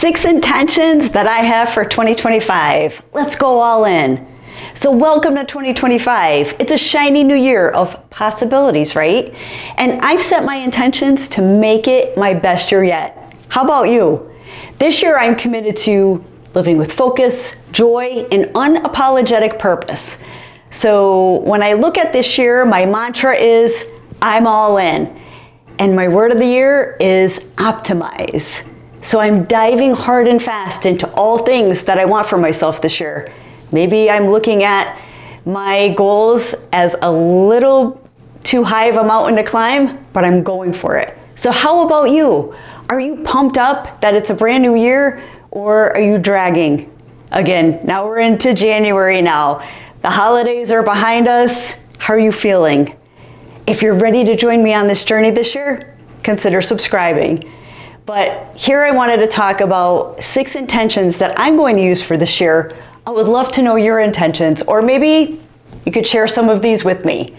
6 intentions that I have for 2025. Let's go all in. So welcome to 2025. It's a shiny new year of possibilities, right? And I've set my intentions to make it my best year yet. How about you? This year I'm committed to living with focus, joy, and unapologetic purpose. So when I look at this year, my mantra is, I'm all in. And my word of the year is optimize. So I'm diving hard and fast into all things that I want for myself this year. Maybe I'm looking at my goals as a little too high of a mountain to climb, but I'm going for it. So how about you? Are you pumped up that it's a brand new year, or are you dragging? Again, now we're into January now. The holidays are behind us. How are you feeling? If you're ready to join me on this journey this year, consider subscribing. But here I wanted to talk about 6 intentions that I'm going to use for this year. I would love to know your intentions, or maybe you could share some of these with me.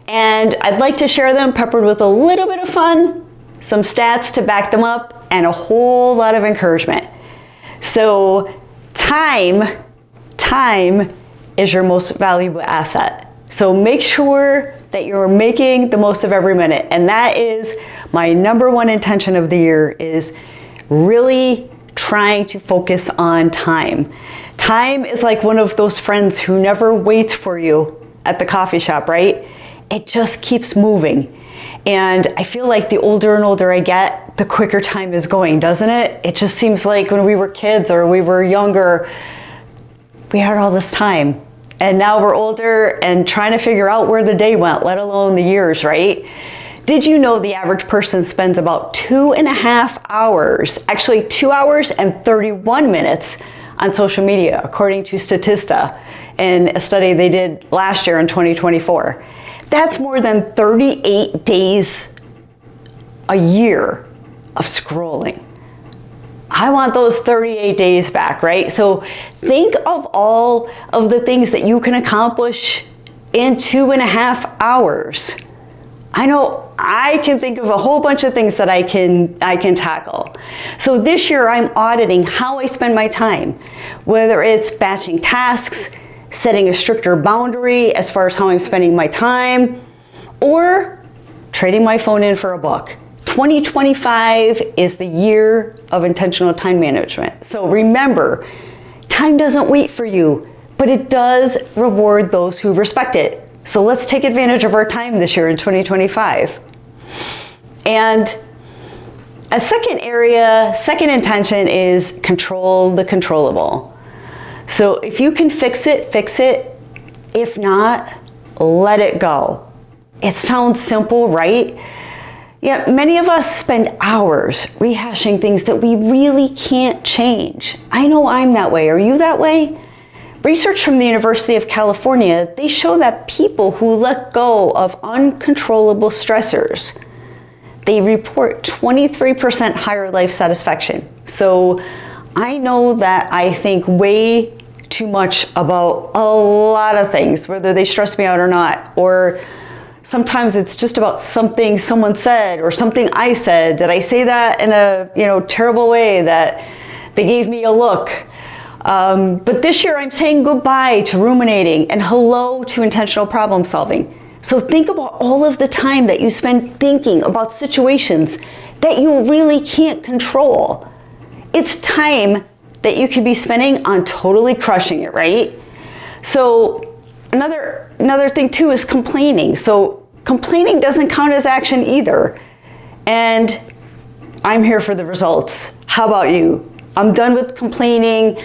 And I'd like to share them peppered with a little bit of fun, some stats to back them up, and a whole lot of encouragement. So time is your most valuable asset. So make sure that you're making the most of every minute. And that is my number one intention of the year, is really trying to focus on time. Time is like one of those friends who never waits for you at the coffee shop, right? It just keeps moving. And I feel like the older and older I get, the quicker time is going, doesn't it? It just seems like when we were kids or we were younger, we had all this time. And now we're older and trying to figure out where the day went, let alone the years, right? Did you know the average person spends about 2.5 hours, actually 2 hours and 31 minutes on social media, according to Statista, in a study they did last year in 2024. That's more than 38 days a year of scrolling. I want those 38 days back, right? So think of all of the things that you can accomplish in 2.5 hours. I know I can think of a whole bunch of things that I can tackle. So this year I'm auditing how I spend my time, whether it's batching tasks, setting a stricter boundary as far as how I'm spending my time, or trading my phone in for a book. 2025 is the year of intentional time management. So remember, time doesn't wait for you, but it does reward those who respect it. So let's take advantage of our time this year in 2025. And a second intention is control the controllable. So if you can fix it, fix it. If not, let it go. It sounds simple, right? Yet many of us spend hours rehashing things that we really can't change. I know I'm that way. Are you that way? Research from the University of California, they show that people who let go of uncontrollable stressors, they report 23% higher life satisfaction. So I know that I think way too much about a lot of things, whether they stress me out or not, or sometimes it's just about something someone said or something I said. Did I say that in a terrible way that they gave me a look? But this year I'm saying goodbye to ruminating and hello to intentional problem solving. So think about all of the time that you spend thinking about situations that you really can't control. It's time that you could be spending on totally crushing it, right? So another thing too is complaining. So complaining doesn't count as action either. And I'm here for the results. How about you? I'm done with complaining.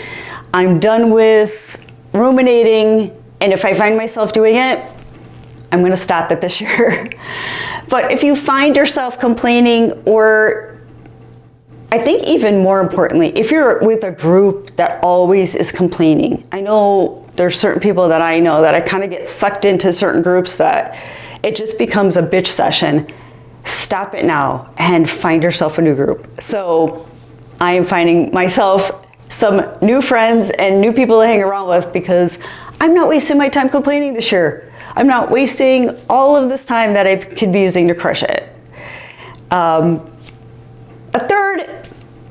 I'm done with ruminating. And if I find myself doing it, I'm going to stop it this year. But if you find yourself complaining, or I think even more importantly, if you're with a group that always is complaining, I know there's certain people that I know that I kind of get sucked into certain groups that it just becomes a bitch session. Stop it now and find yourself a new group. So I am finding myself some new friends and new people to hang around with, because I'm not wasting my time complaining this year. I'm not wasting all of this time that I could be using to crush it.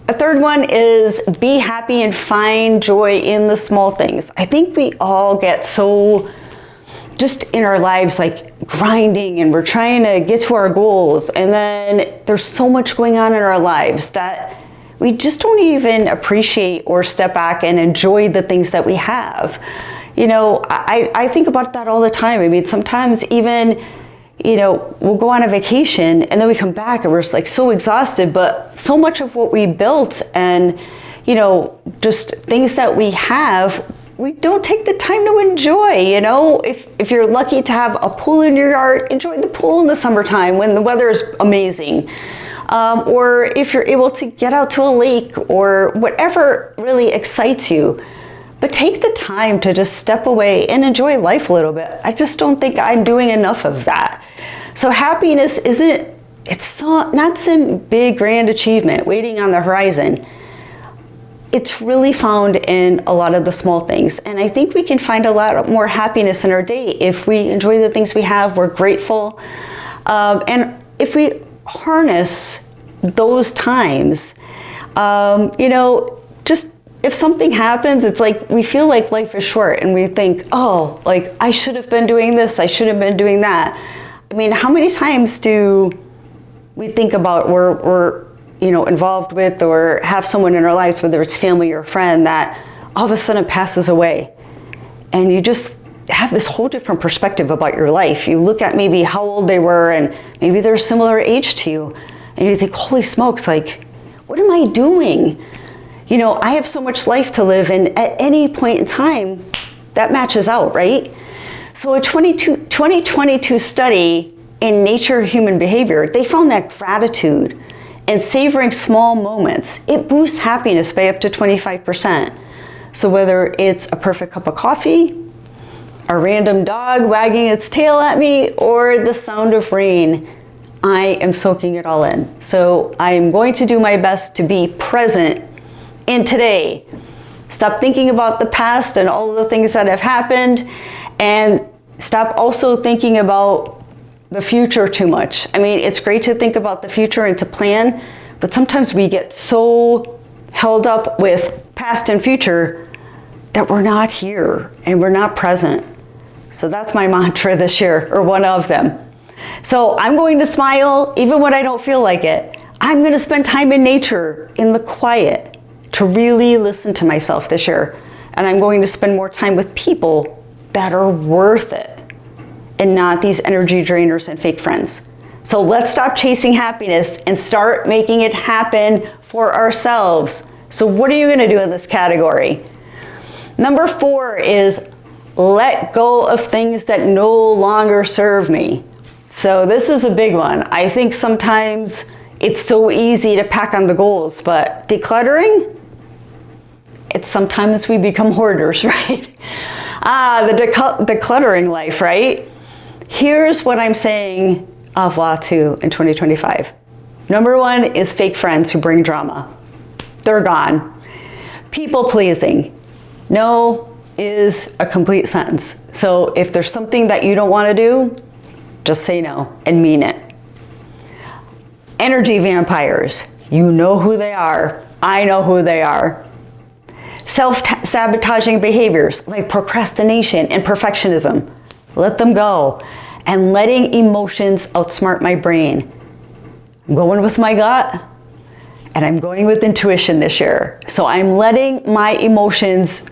A a third one is be happy and find joy in the small things. I think we all get so just in our lives like grinding and we're trying to get to our goals, and then there's so much going on in our lives that we just don't even appreciate or step back and enjoy the things that we have. You know, I think about that all the time. I mean, sometimes even, you know, we'll go on a vacation and then we come back and we're like so exhausted, but so much of what we built and, you know, just things that we have, we don't take the time to enjoy. You know, if you're lucky to have a pool in your yard, enjoy the pool in the summertime when the weather is amazing. Or if you're able to get out to a lake or whatever really excites you. But take the time to just step away and enjoy life a little bit. I just don't think I'm doing enough of that. So happiness it's not some big grand achievement waiting on the horizon. It's really found in a lot of the small things. And I think we can find a lot more happiness in our day if we enjoy the things we have, we're grateful. And if we harness those times, you know, just if something happens, it's like we feel like life is short and we think, oh, like I should have been doing this, I should have been doing that. I mean, how many times do we think about we're you know, involved with or have someone in our lives, whether it's family or a friend, that all of a sudden passes away, and you just have this whole different perspective about your life. You look at maybe how old they were and maybe they're similar age to you, and you think, holy smokes, like, what am I doing? You know, I have so much life to live, and at any point in time, that matches out, right? So a 2022 study in Nature Human Behavior, they found that gratitude and savoring small moments, it boosts happiness by up to 25%. So whether it's a perfect cup of coffee, a random dog wagging its tail at me, or the sound of rain, I am soaking it all in. So I am going to do my best to be present in today. Stop thinking about the past and all of the things that have happened, and stop also thinking about the future too much. I mean, it's great to think about the future and to plan, but sometimes we get so held up with past and future that we're not here and we're not present. So that's my mantra this year, or one of them. So I'm going to smile even when I don't feel like it. I'm going to spend time in nature, in the quiet, to really listen to myself this year. And I'm going to spend more time with people that are worth it, and not these energy drainers and fake friends. So let's stop chasing happiness and start making it happen for ourselves. So what are you going to do in this category? Number 4 is let go of things that no longer serve me. So this is a big one. I think sometimes it's so easy to pack on the goals, but decluttering, it's sometimes we become hoarders, right? The decluttering life, right? Here's what I'm saying au revoir to in 2025. Number 1 is fake friends who bring drama. They're gone. People pleasing. No is a complete sentence. So if there's something that you don't want to do, just say no and mean it. Energy vampires. You know who they are. I know who they are. Self-sabotaging behaviors like procrastination and perfectionism. Let them go. And letting emotions outsmart my brain. I'm going with my gut, and I'm going with intuition this year. So I'm letting my emotions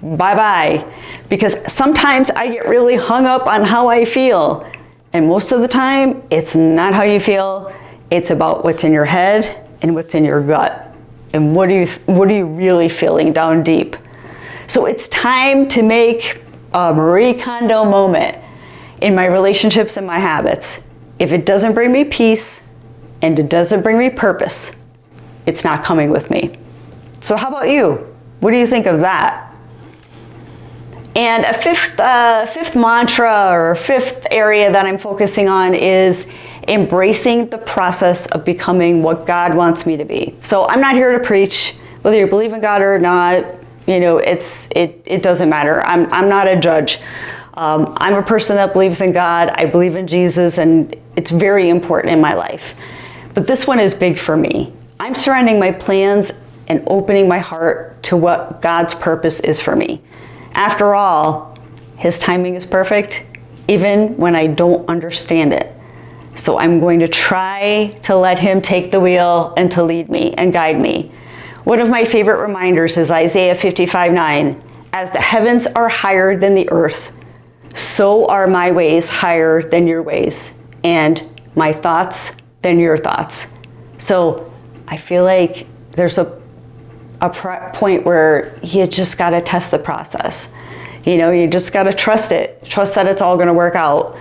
bye-bye, because sometimes I get really hung up on how I feel. And most of the time, it's not how you feel. It's about what's in your head and what's in your gut. And what are you really feeling down deep? So it's time to make a Marie Kondo moment in my relationships and my habits. If it doesn't bring me peace and it doesn't bring me purpose, it's not coming with me. So how about you? What do you think of that? And a fifth mantra or fifth area that I'm focusing on is embracing the process of becoming what God wants me to be. So I'm not here to preach, whether you believe in God or not. You know, it doesn't matter. I'm not a judge. I'm a person that believes in God. I believe in Jesus, and it's very important in my life. But this one is big for me. I'm surrendering my plans and opening my heart to what God's purpose is for me. After all, His timing is perfect, even when I don't understand it. So I'm going to try to let Him take the wheel and to lead me and guide me. One of my favorite reminders is Isaiah 55:9. As the heavens are higher than the earth, so are my ways higher than your ways, and my thoughts than your thoughts. So I feel like there's a point where you just got to test the process. You just got to trust it. Trust that it's all going to work out.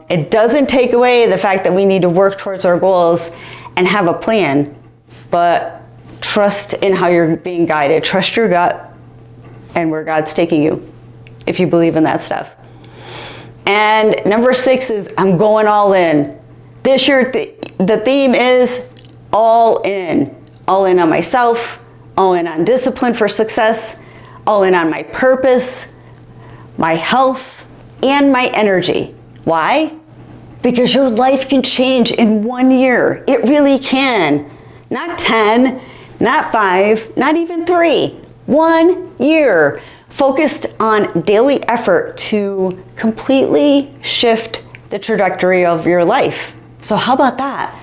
It doesn't take away the fact that we need to work towards our goals and have a plan, but trust in how you're being guided. Trust your gut and where God's taking you, if you believe in that stuff. And number 6 is I'm going all in. This year, the theme is all in. All in on myself, all in on discipline for success, all in on my purpose, my health, and my energy. Why? Because your life can change in 1 year. It really can. Not 10, not 5, not even 3. 1 year focused on daily effort to completely shift the trajectory of your life. So how about that?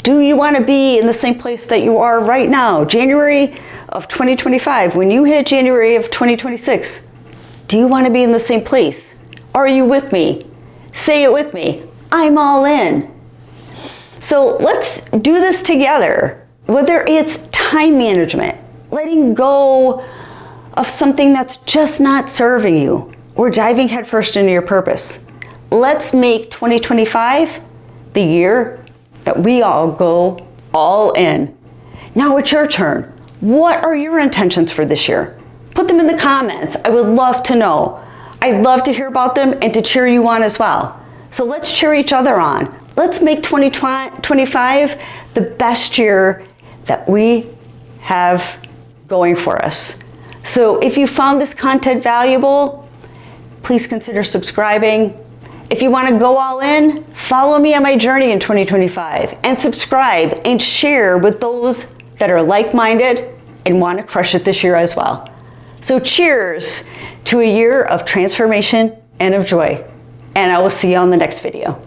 Do you want to be in the same place that you are right now, January of 2025? When you hit January of 2026, do you want to be in the same place? Are you with me? Say it with me. I'm all in. So let's do this together. Whether it's time management, letting go of something that's just not serving you, or diving headfirst into your purpose. Let's make 2025 the year that we all go all in. Now it's your turn. What are your intentions for this year? Put them in the comments. I would love to know. I'd love to hear about them and to cheer you on as well. So let's cheer each other on. Let's make 2025 the best year that we have going for us. So if you found this content valuable, please consider subscribing. If you want to go all in, follow me on my journey in 2025 and subscribe and share with those that are like-minded and want to crush it this year as well. So cheers to a year of transformation and of joy. And I will see you on the next video.